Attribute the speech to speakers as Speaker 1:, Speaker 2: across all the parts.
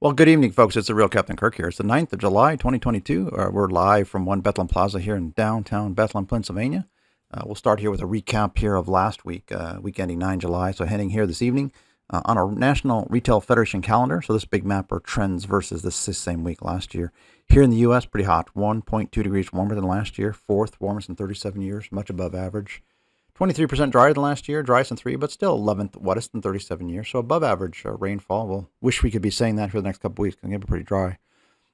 Speaker 1: Well, good evening, folks. It's the real Captain Kirk here. It's the 9th of July, 2022. We're live from One Bethlehem Plaza here in downtown Bethlehem, Pennsylvania. We'll start here with a recap here of last week, week ending 9 July. So heading here this evening on our National Retail Federation calendar. So this big map are trends versus this same week last year. Here in the U.S., pretty hot, 1.2 degrees warmer than last year, fourth warmest in 37 years, much above average. 23% drier than last year, driest in 3, but still 11th wettest in 37 years, so above average rainfall. We'll wish we could be saying that for the next couple weeks. It's going to get pretty dry.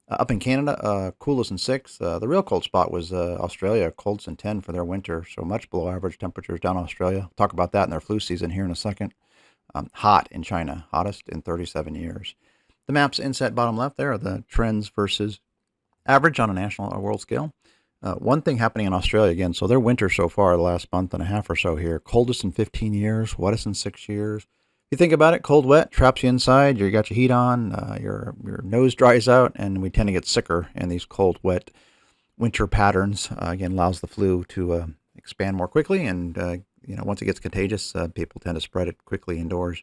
Speaker 1: Up in Canada, coolest in 6. The real cold spot was Australia, coldest in 10 for their winter, so much below average temperatures down in Australia. Talk about that in their flu season here in a second. Hot in China, hottest in 37 years. The maps inset bottom left there are the trends versus average on a national or world scale. One thing happening in Australia again, so their winter so far, the last month and a half or so here, coldest in 15 years, wettest in 6 years. If you think about it, cold, wet, traps you inside, you got your heat on, your nose dries out, and we tend to get sicker in these cold, wet winter patterns. Again, allows the flu to expand more quickly, and once it gets contagious, people tend to spread it quickly indoors.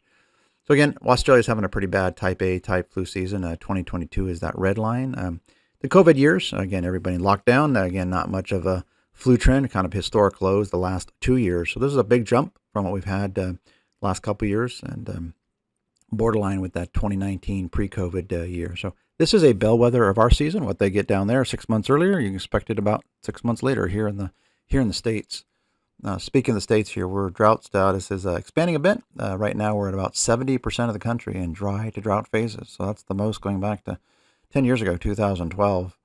Speaker 1: So again, Australia's having a pretty bad type A type flu season. 2022 is that red line. The COVID years, again, everybody in lockdown. Again, not much of a flu trend, kind of historic lows the last 2 years. So this is a big jump from what we've had last couple of years and borderline with that 2019 pre-COVID year. So this is a bellwether of our season. What they get down there 6 months earlier, you can expect it about 6 months later here in the States. Speaking of the States here, we're drought status is expanding a bit. Right now we're at about 70% of the country in dry to drought phases. So that's the most going back to 10 years ago, 2012.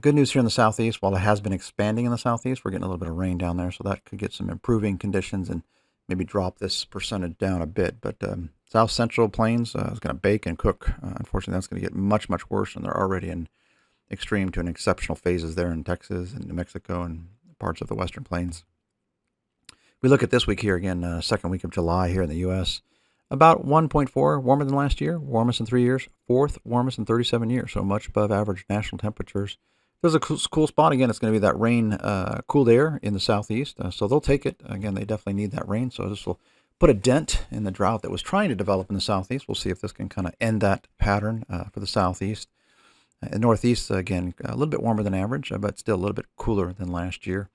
Speaker 1: Good news here in the southeast. While it has been expanding in the southeast, we're getting a little bit of rain down there, so that could get some improving conditions and maybe drop this percentage down a bit. But South Central Plains is going to bake and cook. Unfortunately, that's going to get much, much worse, and they're already in extreme to an exceptional phases there in Texas and New Mexico and parts of the Western Plains. We look at this week here again, second week of July here in the U.S., about 1.4 warmer than last year, warmest in 3 years, fourth warmest in 37 years, so much above average national temperatures. There's a cool spot. Again, it's going to be that rain, cooled air in the southeast, so they'll take it. Again, they definitely need that rain, so this will put a dent in the drought that was trying to develop in the southeast. We'll see if this can kind of end that pattern for the southeast. In northeast, again, a little bit warmer than average, but still a little bit cooler than last year.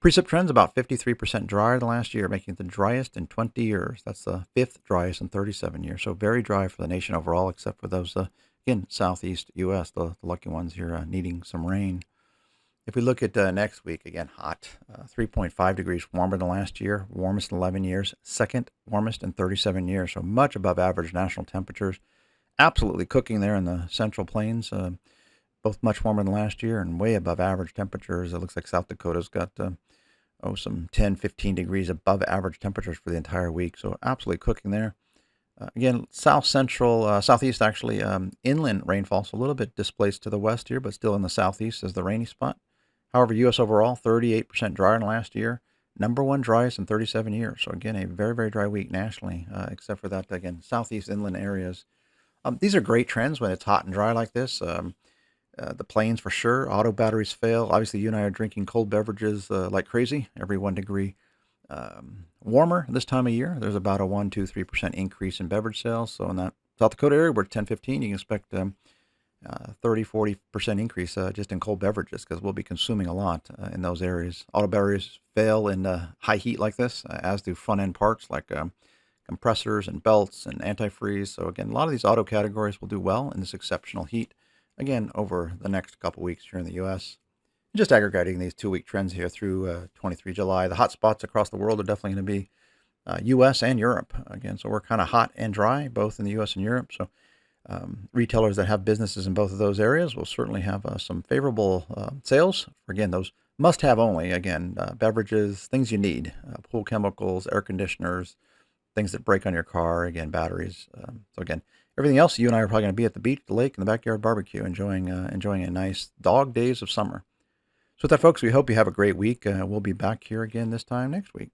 Speaker 1: Precip trends about 53% drier than last year, making it the driest in 20 years. That's the fifth driest in 37 years. So very dry for the nation overall, except for those, again, southeast U.S., the lucky ones here needing some rain. If we look at next week, again, hot, 3.5 degrees warmer than last year, warmest in 11 years, second warmest in 37 years. So much above average national temperatures. Absolutely cooking there in the Central Plains, both much warmer than last year and way above average temperatures. It looks like South Dakota's got some 10, 15 degrees above average temperatures for the entire week. So absolutely cooking there. Again, South Central, Southeast actually, inland rainfall, so a little bit displaced to the west here, but still in the southeast is the rainy spot. However, U.S. overall, 38% drier than last year. Number one driest in 37 years. So again, a very, very dry week nationally, except for that, again, southeast inland areas. These are great trends when it's hot and dry like this. The plains for sure. Auto batteries fail. Obviously, you and I are drinking cold beverages like crazy. Every 1 degree warmer this time of year. There's about a 1-3% increase in beverage sales. So in that South Dakota area, we're at 10-15. You can expect 30-40% increase just in cold beverages because we'll be consuming a lot in those areas. Auto batteries fail in high heat like this, as do front end parts like compressors and belts and antifreeze. So again, a lot of these auto categories will do well in this exceptional heat. Again, over the next couple weeks here in the U.S. Just aggregating these 2-week trends here through 23 July. The hot spots across the world are definitely going to be U.S. and Europe. Again, so we're kind of hot and dry, both in the U.S. and Europe. So retailers that have businesses in both of those areas will certainly have some favorable sales. Again, those must-have only, again, beverages, things you need, pool chemicals, air conditioners, things that break on your car, again, batteries. So again, everything else, you and I are probably going to be at the beach, the lake, and the backyard barbecue, enjoying a nice dog days of summer. So with that, folks, we hope you have a great week. We'll be back here again this time next week.